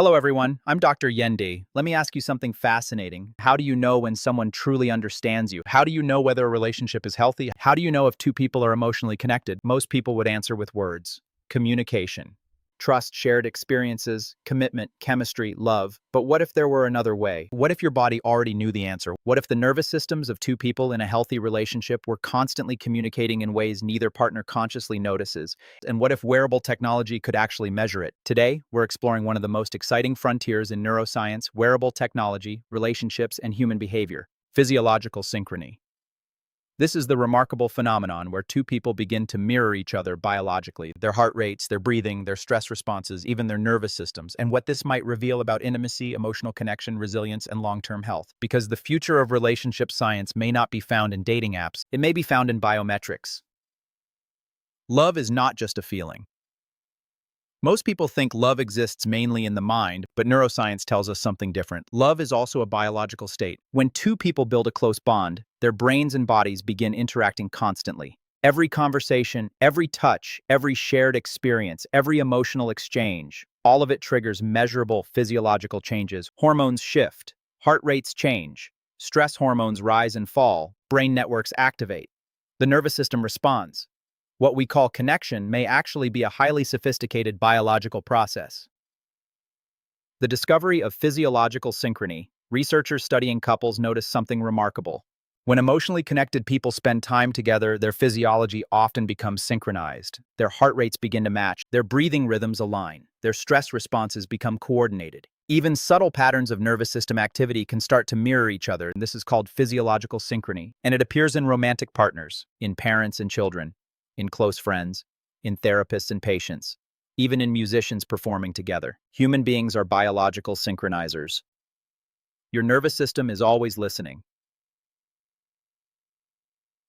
Hello, everyone. I'm Dr. Yende. Let me ask you something fascinating. How do you know when someone truly understands you? How do you know whether a relationship is healthy? How do you know if two people are emotionally connected? Most people would answer with words: communication, trust, shared experiences, commitment, chemistry, love. But what if there were another way? What if your body already knew the answer? What if the nervous systems of two people in a healthy relationship were constantly communicating in ways neither partner consciously notices? And what if wearable technology could actually measure it? Today, we're exploring one of the most exciting frontiers in neuroscience: wearable technology, relationships, and human behavior: physiological synchrony. This is the remarkable phenomenon where two people begin to mirror each other biologically: their heart rates, their breathing, their stress responses, even their nervous systems, and what this might reveal about intimacy, emotional connection, resilience, and long-term health. Because the future of relationship science may not be found in dating apps, it may be found in biometrics. Love is not just a feeling. Most people think love exists mainly in the mind, but neuroscience tells us something different. Love is also a biological state. When two people build a close bond, their brains and bodies begin interacting constantly. Every conversation, every touch, every shared experience, every emotional exchange, all of it triggers measurable physiological changes. Hormones shift, heart rates change, stress hormones rise and fall, brain networks activate. The nervous system responds. What we call connection may actually be a highly sophisticated biological process. The discovery of physiological synchrony: researchers studying couples noticed something remarkable. When emotionally connected people spend time together, their physiology often becomes synchronized. Their heart rates begin to match, their breathing rhythms align, their stress responses become coordinated. Even subtle patterns of nervous system activity can start to mirror each other, and this is called physiological synchrony. And it appears in romantic partners, in parents and children, in close friends, in therapists and patients, even in musicians performing together. Human beings are biological synchronizers. Your nervous system is always listening.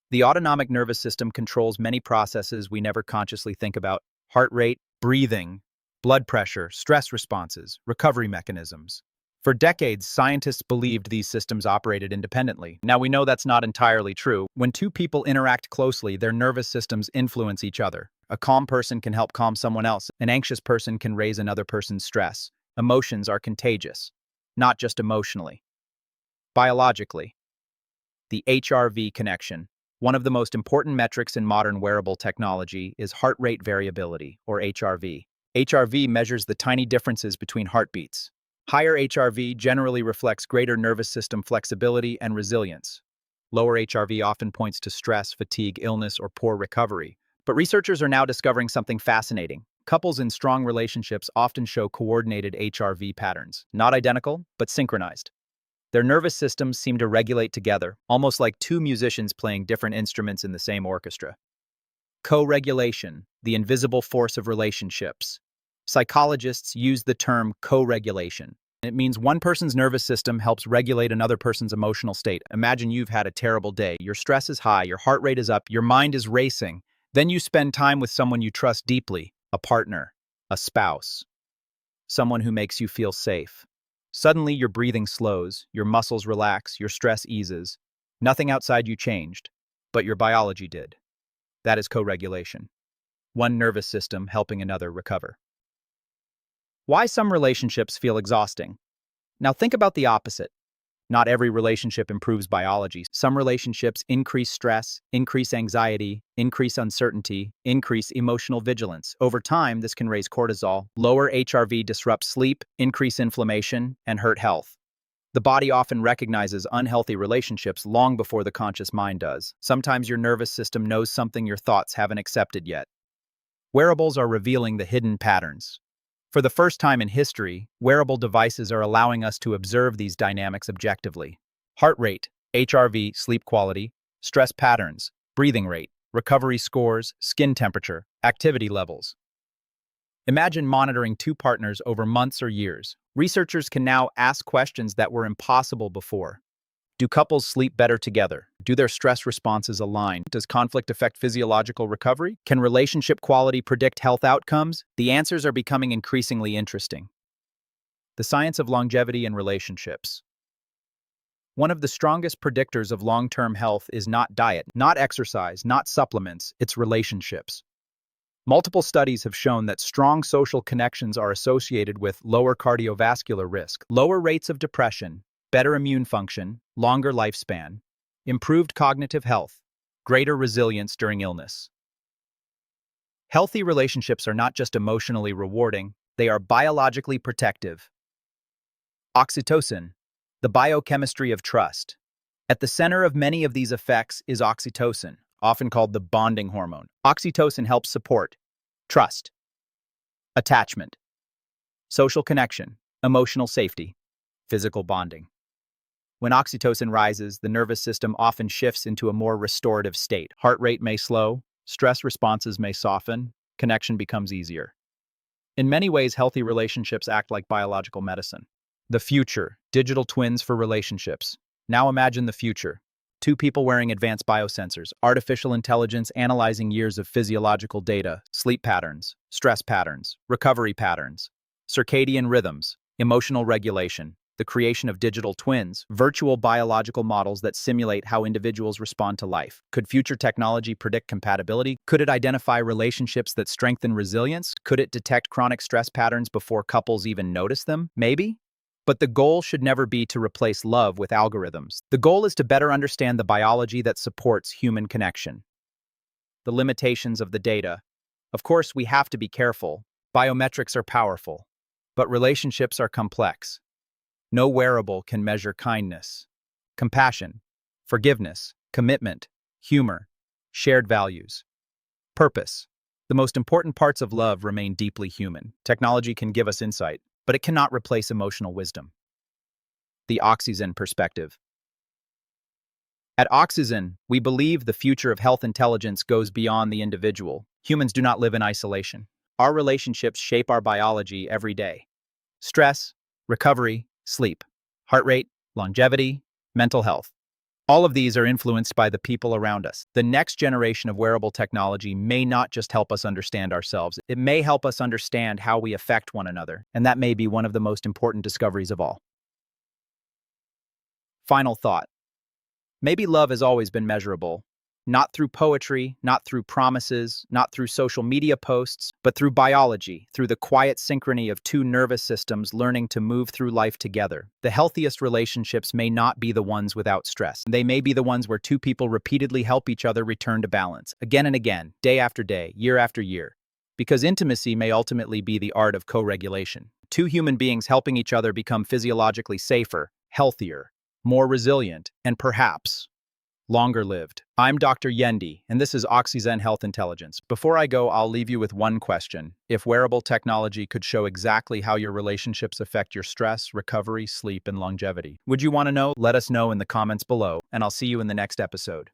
The autonomic nervous system controls many processes we never consciously think about: heart rate, breathing, blood pressure, stress responses, recovery mechanisms. For decades, scientists believed these systems operated independently. Now we know that's not entirely true. When two people interact closely, their nervous systems influence each other. A calm person can help calm someone else. An anxious person can raise another person's stress. Emotions are contagious, not just emotionally. Biologically, the HRV connection. One of the most important metrics in modern wearable technology is heart rate variability, or HRV. HRV measures the tiny differences between heartbeats. Higher HRV generally reflects greater nervous system flexibility and resilience. Lower HRV often points to stress, fatigue, illness, or poor recovery. But researchers are now discovering something fascinating. Couples in strong relationships often show coordinated HRV patterns, not identical, but synchronized. Their nervous systems seem to regulate together, almost like two musicians playing different instruments in the same orchestra. Co-regulation, the invisible force of relationships. Psychologists use the term co-regulation. It means one person's nervous system helps regulate another person's emotional state. Imagine you've had a terrible day. Your stress is high, your heart rate is up, your mind is racing. Then you spend time with someone you trust deeply: a partner, a spouse, someone who makes you feel safe. Suddenly, your breathing slows, your muscles relax, your stress eases. Nothing outside you changed, but your biology did. That is co-regulation. One nervous system helping another recover. Why some relationships feel exhausting? Now think about the opposite. Not every relationship improves biology. Some relationships increase stress, increase anxiety, increase uncertainty, increase emotional vigilance. Over time, this can raise cortisol. Lower HRV disrupts sleep, increase inflammation, and hurt health. The body often recognizes unhealthy relationships long before the conscious mind does. Sometimes your nervous system knows something your thoughts haven't accepted yet. Wearables are revealing the hidden patterns. For the first time in history, wearable devices are allowing us to observe these dynamics objectively. Heart rate, HRV, sleep quality, stress patterns, breathing rate, recovery scores, skin temperature, activity levels. Imagine monitoring two partners over months or years. Researchers can now ask questions that were impossible before. Do couples sleep better together? Do their stress responses align? Does conflict affect physiological recovery? Can relationship quality predict health outcomes? The answers are becoming increasingly interesting. The science of longevity and relationships. One of the strongest predictors of long-term health is not diet, not exercise, not supplements, it's relationships. Multiple studies have shown that strong social connections are associated with lower cardiovascular risk, lower rates of depression, better immune function, longer lifespan, improved cognitive health, greater resilience during illness. Healthy relationships are not just emotionally rewarding, they are biologically protective. Oxytocin, the biochemistry of trust. At the center of many of these effects is oxytocin, often called the bonding hormone. Oxytocin helps support trust, attachment, social connection, emotional safety, physical bonding. When oxytocin rises, the nervous system often shifts into a more restorative state. Heart rate may slow, stress responses may soften, connection becomes easier. In many ways, healthy relationships act like biological medicine. The future, digital twins for relationships. Now imagine the future. Two people wearing advanced biosensors, artificial intelligence analyzing years of physiological data, sleep patterns, stress patterns, recovery patterns, circadian rhythms, emotional regulation, the creation of digital twins, virtual biological models that simulate how individuals respond to life. Could future technology predict compatibility? Could it identify relationships that strengthen resilience? Could it detect chronic stress patterns before couples even notice them? Maybe. But the goal should never be to replace love with algorithms. The goal is to better understand the biology that supports human connection. The limitations of the data. Of course, we have to be careful. Biometrics are powerful, but relationships are complex. No wearable can measure kindness, compassion, forgiveness, commitment, humor, shared values, purpose. The most important parts of love remain deeply human. Technology can give us insight, but it cannot replace emotional wisdom. The OXYZEN perspective. At OXYZEN, we believe the future of health intelligence goes beyond the individual. Humans do not live in isolation. Our relationships shape our biology every day. Stress, recovery, sleep, heart rate, longevity, mental health. All of these are influenced by the people around us. The next generation of wearable technology may not just help us understand ourselves, it may help us understand how we affect one another, and that may be one of the most important discoveries of all. Final thought. Maybe love has always been measurable, not through poetry, not through promises, not through social media posts, but through biology, through the quiet synchrony of two nervous systems learning to move through life together. The healthiest relationships may not be the ones without stress. They may be the ones where two people repeatedly help each other return to balance, again and again, day after day, year after year. Because intimacy may ultimately be the art of co-regulation. Two human beings helping each other become physiologically safer, healthier, more resilient, and perhaps longer lived. I'm Dr. Yende, and this is OXYZEN Health Intelligence. Before I go, I'll leave you with one question. If wearable technology could show exactly how your relationships affect your stress, recovery, sleep, and longevity, would you want to know? Let us know in the comments below, and I'll see you in the next episode.